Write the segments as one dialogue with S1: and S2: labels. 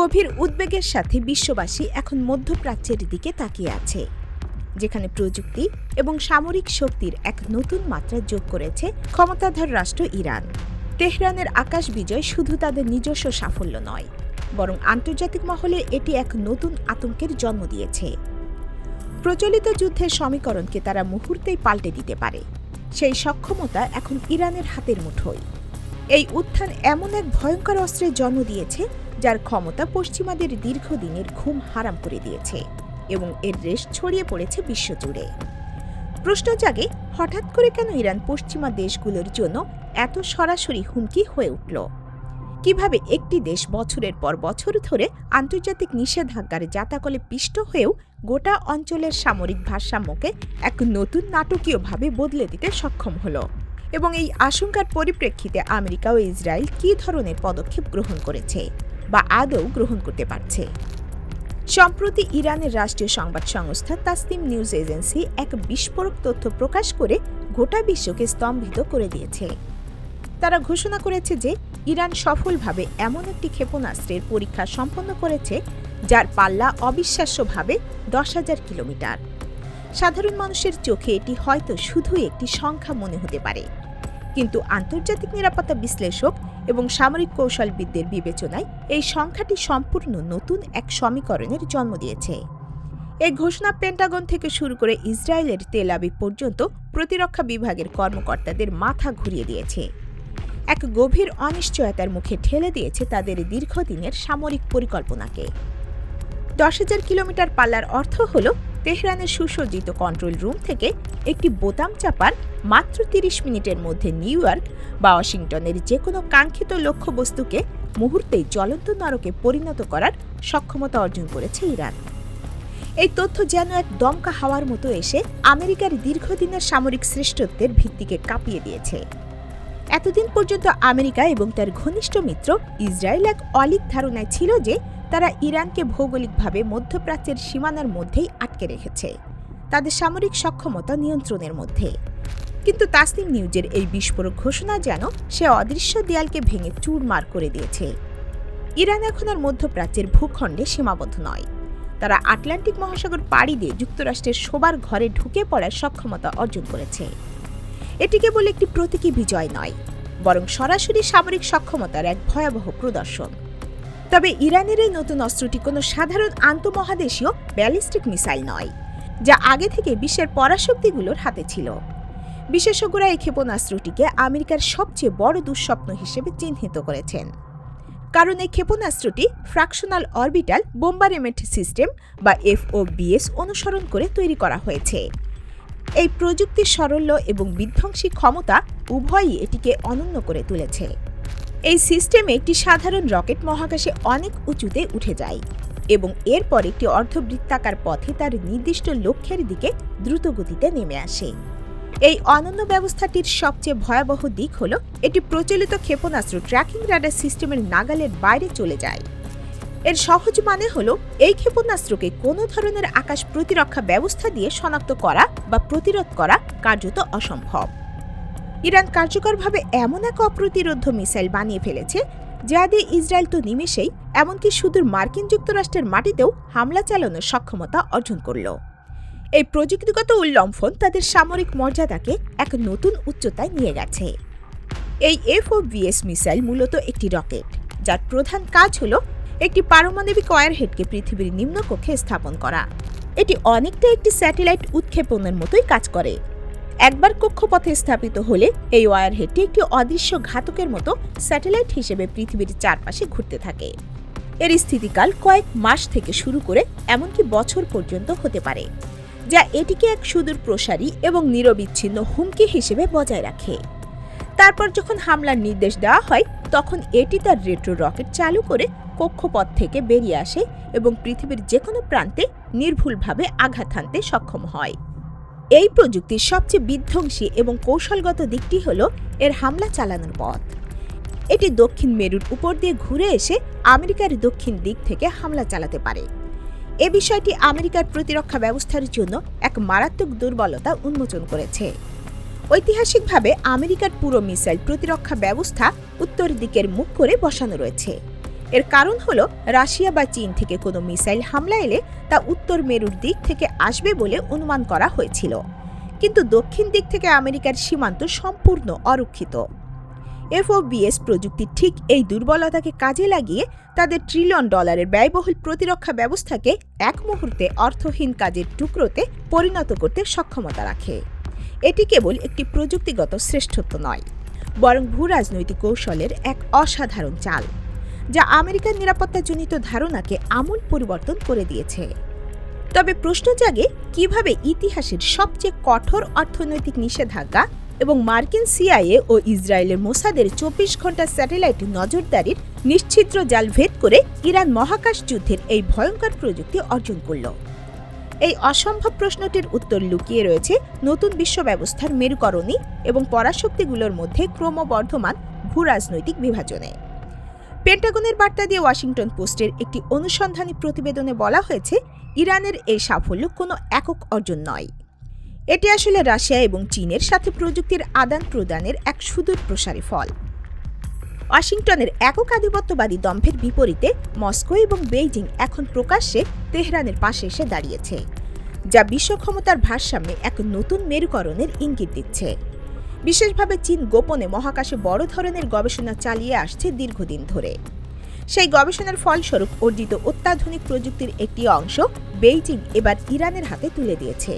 S1: গভীর উদ্বেগের সাথে বিশ্ববাসী এখন মধ্যপ্রাচ্যের দিকে তাকিয়ে আছে, যেখানে প্রযুক্তি এবং সামরিক শক্তির এক নতুন মাত্রা যোগ করেছে ক্ষমতাধর রাষ্ট্র ইরান। তেহরানের আকাশ বিজয় শুধু তাদের নিজস্ব সাফল্য নয়, বরং আন্তর্জাতিক মহলে এটি এক নতুন আতঙ্কের জন্ম দিয়েছে। প্রচলিত যুদ্ধের সমীকরণকে তারা মুহূর্তেই পাল্টে দিতে পারে, সেই সক্ষমতা এখন ইরানের হাতের মুঠোয়। এই উত্থান এমন এক ভয়ঙ্কর অস্ত্রের জন্ম দিয়েছে যার ক্ষমতা পশ্চিমাদের দীর্ঘদিনের ঘুম হারাম করে দিয়েছে এবং এর রেশ ছড়িয়ে পড়েছে বিশ্বজুড়ে। প্রশ্ন জাগে, হঠাৎ করে কেন ইরান পশ্চিমা দেশগুলোর জন্য এত সরাসরি হুমকি হয়ে উঠল? কিভাবে একটি দেশ বছরের পর বছর ধরে আন্তর্জাতিক নিষেধাজ্ঞার জাতাকলে পিষ্ট হয়েও গোটা অঞ্চলের সামরিক ভারসাম্যকে এক নতুন নাটকীয়ভাবে বদলে দিতে সক্ষম হল? এবং এই আশঙ্কার পরিপ্রেক্ষিতে আমেরিকা ও ইসরায়েল কী ধরনের পদক্ষেপ গ্রহণ করেছে বা আদৌ গ্রহণ করতে পারছে? সম্প্রতি ইরানের রাষ্ট্রীয় সংবাদ সংস্থা তাসনিম নিউজ এজেন্সি এক বিস্ফোরক তথ্য প্রকাশ করে গোটা বিশ্বকে স্তম্ভিত করে দিয়েছে। তারা ঘোষণা করেছে যে ইরান সফলভাবে এমন একটি ক্ষেপণাস্ত্রের পরীক্ষা সম্পন্ন করেছে যার পাল্লা অবিশ্বাস্যভাবে 10,000 কিলোমিটার। সাধারণ মানুষের চোখে এটি হয়তো শুধুই একটি সংখ্যা মনে হতে পারে, কিন্তু আন্তর্জাতিক নিরাপত্তা বিশ্লেষক এবং সামরিক কৌশলবিদদের বিবেচনায় এই সংখ্যাটি সম্পূর্ণ নতুন এক সমীকরণের জন্ম দিয়েছে। এই ঘোষণা পেন্টাগন থেকে শুরু করে ইসরায়েলের তেল আবিব পর্যন্ত প্রতিরক্ষা বিভাগের কর্মকর্তাদের মাথা ঘুরিয়ে দিয়েছে। এক গভীর অনিশ্চয়তার মুখে ঠেলে দিয়েছে তাদের দীর্ঘদিনের সামরিক পরিকল্পনাকে। 10,000 কিলোমিটার পাল্লার অর্থ হল তেহরানের সুসজ্জিত কন্ট্রোল রুম থেকে একটি বোতাম চাপার মাত্র 30 মিনিটের মধ্যে নিউ ইয়র্ক বা ওয়াশিংটনের যে কোনো কাঙ্ক্ষিত লক্ষ্যবস্তুকে মুহূর্তেই জ্বলন্ত নরকে পরিণত করার সক্ষমতা অর্জন করেছে ইরান। এই তথ্য যেন এক দমকা হাওয়ার মতো এসে আমেরিকার দীর্ঘদিনের সামরিক শ্রেষ্ঠত্বের ভিত্তিকে কাঁপিয়ে দিয়েছে। এতদিন পর্যন্ত আমেরিকা এবং তার ঘনিষ্ঠ মিত্র ইসরায়েল এক অলীক ধারণায় ছিল যে তারা ইরানকে ভৌগোলিকভাবে মধ্যপ্রাচ্যের সীমানার মধ্যেই আটকে রেখেছে, তাদের সামরিক সক্ষমতা নিয়ন্ত্রণের মধ্যে। কিন্তু তাসনিম নিউজের এই বিস্ফোরক ঘোষণা যেন সে অদৃশ্য দেয়ালকে ভেঙে চুরমার করে দিয়েছে। ইরান এখন আর মধ্যপ্রাচ্যের ভূখণ্ডে সীমাবদ্ধ নয়, তারা আটলান্টিক মহাসাগর পাড়ি দিয়ে যুক্তরাষ্ট্রের শোবার ঘরে ঢুকে পড়ার সক্ষমতা অর্জন করেছে। এটি কেবল একটি প্রতীকী বিজয় নয়, বরং সরাসরি সামরিক সক্ষমতার এক ভয়াবহ প্রদর্শন। তবে ইরানের এই নতুন অস্ত্রটি কোনো সাধারণ আন্তঃমহাদেশীয় ব্যালিস্টিক মিসাইল নয়, যা আগে থেকে বিশ্বের পরাশক্তিগুলোর হাতে ছিল। বিশেষজ্ঞরা এই ক্ষেপণাস্ত্রটিকে আমেরিকার সবচেয়ে বড় দুঃস্বপ্ন হিসেবে চিহ্নিত করেছেন, কারণ এই ক্ষেপণাস্ত্রটি ফ্র্যাকশনাল অরবিটাল বোম্বারমেন্ট সিস্টেম বা FOBS অনুসরণ করে তৈরি করা হয়েছে। এই প্রযুক্তির সরল এবং বিধ্বংসী ক্ষমতা উভয়ই এটিকে অনন্য করে তুলেছে। এই সিস্টেমে একটি সাধারণ রকেট মহাকাশে অনেক উঁচুতে উঠে যায় এবং এরপর একটি অর্ধবৃত্তাকার পথে তার নির্দিষ্ট লক্ষ্যের দিকে দ্রুত গতিতে নেমে আসে। এই অনন্য ব্যবস্থাটির সবচেয়ে ভয়াবহ দিক হল এটি প্রচলিত ক্ষেপণাস্ত্র ট্র্যাকিং রাডার সিস্টেমের নাগালের বাইরে চলে যায়। এর সহজ মানে হল এই ক্ষেপণাস্ত্রকে কোনো ধরনের আকাশ প্রতিরক্ষা ব্যবস্থা দিয়ে শনাক্ত করা বা প্রতিরোধ করা কার্যত অসম্ভব। ইরান কার্যকরভাবে এমন এক অপ্রতিরোধ্য মিসাইল বানিয়ে ফেলেছে যা দিয়ে ইসরায়েল তো নিমেষেই, এমনকি সুদূর মার্কিন যুক্তরাষ্ট্রের মাটিতেও হামলা চালানোর সক্ষমতা অর্জন করল। এই প্রযুক্তিগত উল্লম্ফন তাদের সামরিক মর্যাদাকে এক নতুন উচ্চতায় নিয়ে গেছে। এই FOBS মিসাইল মূলত একটি রকেট, যার প্রধান কাজ হল একটি পারমাণবিক ওয়ারহেডকে পৃথিবীর নিম্নকক্ষে স্থাপন করা। এটি অনেকটা একটি স্যাটেলাইট উৎক্ষেপণের মতোই কাজ করে। একবার কক্ষপথে স্থাপিত হলে এই ওয়ারহেডটি একটি অদৃশ্য ঘাতকের মতো স্যাটেলাইট হিসেবে পৃথিবীর চারপাশে ঘুরতে থাকে। এর স্থিতিকাল কয়েক মাস থেকে শুরু করে এমনকি বছর পর্যন্ত হতে পারে, যা এটিকে এক সুদূর প্রসারী এবং নিরবিচ্ছিন্ন হুমকি হিসেবে বজায় রাখে। তারপর যখন হামলার নির্দেশ দেওয়া হয়, তখন এটি তার রেট্রো রকেট চালু করে কক্ষপথ থেকে বেরিয়ে আসে এবং পৃথিবীর যে কোনো প্রান্তে নির্ভুলভাবে আঘাত হানতে সক্ষম হয়। এই প্রযুক্তির সবচেয়ে বিধ্বংসী এবং কৌশলগত দিকটি হল এর হামলা চালানোর পথ। এটি দক্ষিণ মেরুর উপর দিয়ে ঘুরে এসে আমেরিকার দক্ষিণ দিক থেকে হামলা চালাতে পারে। এ বিষয়টি আমেরিকার প্রতিরক্ষা ব্যবস্থার জন্য এক মারাত্মক দুর্বলতা উন্মোচন করেছে। ঐতিহাসিকভাবে আমেরিকার পুরো মিসাইল প্রতিরক্ষা ব্যবস্থা উত্তর দিকের মুখ করে বসানো রয়েছে এর কারণ হলো রাশিয়া বা চীন থেকে কোনো মিসাইল হামলা এলে তা উত্তর মেরুর দিক থেকে আসবে বলে অনুমান করা হয়েছিল, কিন্তু দক্ষিণ দিক থেকে আমেরিকার সীমান্ত সম্পূর্ণ অরক্ষিত। FOBS প্রযুক্তি ঠিক এই দুর্বলতাকে কাজে লাগিয়ে তাদের $1 ট্রিলিয়ন ব্যয়বহুল প্রতিরক্ষা ব্যবস্থাকে এক মুহূর্তে অর্থহীন কাজের টুকরোতে পরিণত করতে সক্ষমতা রাখে। এটি কেবল একটি প্রযুক্তিগত শ্রেষ্ঠত্ব নয়, বরং ভূরাজনৈতিক কৌশলের এক অসাধারণ চাল, যা আমেরিকার নিরাপত্তাজনিত ধারণাকে আমূল পরিবর্তন করে দিয়েছে। তবে প্রশ্ন জাগে, কিভাবে ইতিহাসের সবচেয়ে কঠোর অর্থনৈতিক নিষেধাজ্ঞা এবং মার্কিন CIA ও ইসরায়েলের মোসাদের 24 ঘন্টা স্যাটেলাইট নজরদারির নিশ্ছিদ্র জাল ভেদ করে ইরান মহাকাশ যুদ্ধের এই ভয়ঙ্কর প্রযুক্তি অর্জন করল। এই অসম্ভব প্রশ্নটির উত্তর লুকিয়ে রয়েছে নতুন বিশ্ব ব্যবস্থার মেরুকরণী এবং পরাশক্তিগুলোর মধ্যে ক্রমবর্ধমান ভূরাজনৈতিক বিভাজনে। পেন্টাগনের বার্তা দিয়ে ওয়াশিংটন পোস্টের একটি অনুসন্ধানী প্রতিবেদনে বলা হয়েছে, ইরানের এই সাফল্য কোনো একক অর্জন নয়। এটি আসলে রাশিয়া এবং চীনের সাথে প্রযুক্তির আদান প্রদানের এক সুদূর প্রসারী ফল। ওয়াশিংটনের একক আধিপত্যবাদী দম্ভের বিপরীতে মস্কো এবং বেইজিং এখন প্রকাশ্যে তেহরানের পাশে এসে দাঁড়িয়েছে, যা বিশ্ব ক্ষমতার ভারসাম্যে এক নতুন মেরুকরণের ইঙ্গিত দিচ্ছে। বিশেষভাবে চীন গোপনে মহাকাশে বড় ধরনের গবেষণা চালিয়ে আসছে দীর্ঘদিন ধরে। সেই গবেষণার ফলস্বরূপ অর্জিত অত্যাধুনিক প্রযুক্তির একটি অংশ বেইজিং এবার ইরানের হাতে তুলে দিয়েছে।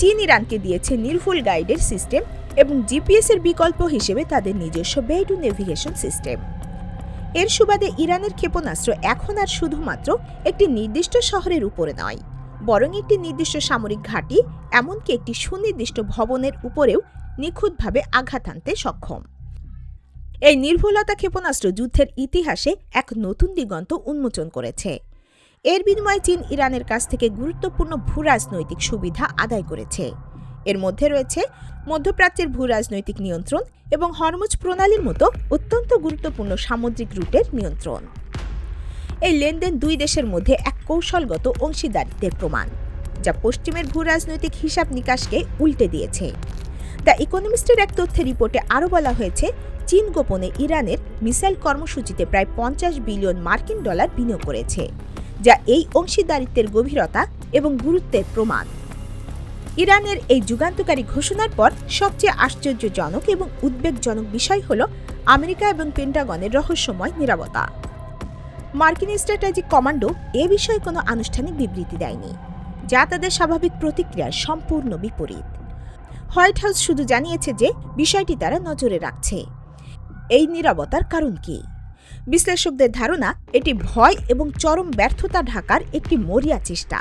S1: চীন ইরানকে দিয়েছে নির্ভুল গাইডের সিস্টেম এবং GPS এর বিকল্প হিসেবে তাদের নিজস্ব বেইডু নেভিগেশন সিস্টেম। এর সুবাদে ইরানের ক্ষেপণাস্ত্র এখন আর শুধুমাত্র একটি নির্দিষ্ট শহরের উপরে নয়, বরং একটি নির্দিষ্ট সামরিক ঘাঁটি, এমনকি একটি সুনির্দিষ্ট ভবনের উপরেও নিখুঁতভাবে আঘাত আনতে সক্ষম। এই নির্ভুলতা ক্ষেপণাস্ত্র যুদ্ধের ইতিহাসে এক নতুন দিগন্ত উন্মোচন করেছে। এর বিনিময়ে চীন ইরানের কাছ থেকে গুরুত্বপূর্ণ ভূরাজনৈতিক সুবিধা আদায় করেছে। এর মধ্যে রয়েছে মধ্যপ্রাচ্যের ভূরাজনৈতিক নিয়ন্ত্রণ এবং হরমুজ প্রণালীর মতো অত্যন্ত গুরুত্বপূর্ণ সামুদ্রিক রুটের নিয়ন্ত্রণ। এই লেনদেন দুই দেশের মধ্যে এক কৌশলগত অংশীদারিত্বের প্রমাণ, যা পশ্চিমের ভূরাজনৈতিক হিসাব নিকাশকে উল্টে দিয়েছে। দ্য ইকোনমিস্টের এক তথ্যের রিপোর্টে আরও বলা হয়েছে, চীন গোপনে ইরানের মিসাইল কর্মসূচিতে প্রায় $50 বিলিয়ন বিনিয়োগ করেছে, যা এই অংশীদারিত্বের গভীরতা এবং গুরুত্বের প্রমাণ। ইরানের এই যুগান্তকারী ঘোষণার পর সবচেয়ে আশ্চর্যজনক এবং উদ্বেগজনক বিষয় হল আমেরিকা এবং পেন্টাগনের রহস্যময় নীরবতা। মার্কিন স্ট্র্যাটেজিক কমান্ডো এ বিষয়ে কোনো আনুষ্ঠানিক বিবৃতি দেয়নি, যা তাদের স্বাভাবিক প্রতিক্রিয়ার সম্পূর্ণ বিপরীত। হোয়াইট হাউস শুধু জানিয়েছে যে বিষয়টি তারা নজরে রাখছে। এই নীরবতার কারণ কি? বিশ্লেষকদের ধারণা, এটি ভয় এবং চরম ব্যর্থতা ঢাকার একটি মরিয়া চেষ্টা।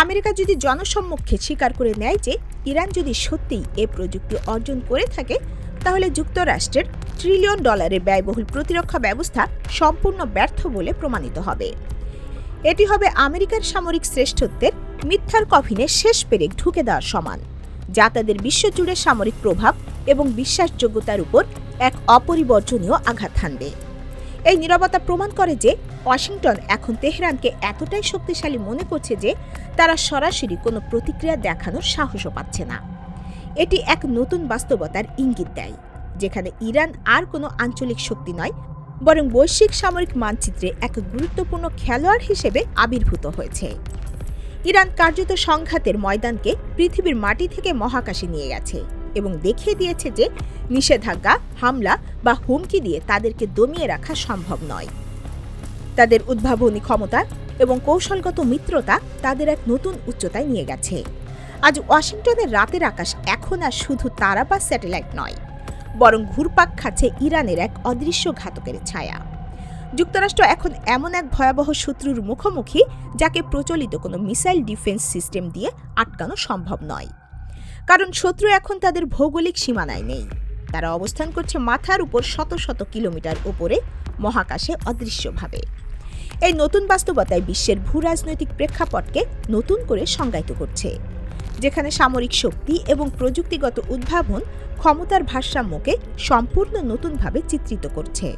S1: আমেরিকা যদি জনসম্মুখে স্বীকার করে নেয় যে ইরান যদি সত্যিই এ প্রযুক্তি অর্জন করে থাকে, তাহলে যুক্তরাষ্ট্রের $1 ট্রিলিয়ন ব্যয়বহুল প্রতিরক্ষা ব্যবস্থা সম্পূর্ণ ব্যর্থ বলে প্রমাণিত হবে। এটি হবে আমেরিকার সামরিক শ্রেষ্ঠত্বের মিথ্যার কফিনে শেষ পেরেক ঢুকে দেওয়ার সমান, যা তাদের বিশ্বজুড়ে সামরিক প্রভাব এবং বিশ্বাসযোগ্যতার উপর এক অপরিবর্জনীয় আঘাত হানবে। এই নীরবতা প্রমাণ করে যে ওয়াশিংটন এখন তেহরানকে এতটাই শক্তিশালী মনে করছে যে তারা সরাসরি কোনো প্রতিক্রিয়া দেখানোর সাহসও পাচ্ছে না। এটি এক নতুন বাস্তবতার ইঙ্গিত দেয়, যেখানে ইরান আর কোনো আঞ্চলিক শক্তি নয়, বরং বৈশ্বিক সামরিক মানচিত্রে এক গুরুত্বপূর্ণ খেলোয়াড় হিসেবে আবির্ভূত হয়েছে। ইরান কার্যত সংঘাতের ময়দানকে পৃথিবীর মাটি থেকে মহাকাশে নিয়ে গেছে এবং দেখিয়ে দিয়েছে যে নিষেধাজ্ঞা, হামলা বা হুমকি দিয়ে তাদেরকে দমিয়ে রাখা সম্ভব নয়। তাদের উদ্ভাবনী ক্ষমতা এবং কৌশলগত মিত্রতা তাদের এক নতুন উচ্চতায় নিয়ে গেছে। আজ ওয়াশিংটনের রাতের আকাশ এখন আর শুধু তারা বা স্যাটেলাইট নয়, বরং ঘুরপাক খাচ্ছে ইরানের এক অদৃশ্য ঘাতকের ছায়া। যুক্তরাষ্ট্র এখন এমন এক ভয়াবহ শত্রুর মুখোমুখি যাকে প্রচলিত কোনো মিসাইল ডিফেন্স সিস্টেম দিয়ে আটকানো সম্ভব নয়। কারণ শত্রু এখন তাদের ভৌগোলিক সীমানায় নেই, তারা অবস্থান করছে মাথার উপর শত শত কিলোমিটার উপরে মহাকাশে অদৃশ্যভাবে। এই নতুন বাস্তবতায় বিশ্বের ভূরাজনৈতিক প্রেক্ষাপটকে নতুন করে সংজ্ঞায়িত করছে, যেখানে সামরিক শক্তি এবং প্রযুক্তিগত উদ্ভাবন ক্ষমতার ভারসাম্যকে সম্পূর্ণ নতুনভাবে চিত্রিত করছে।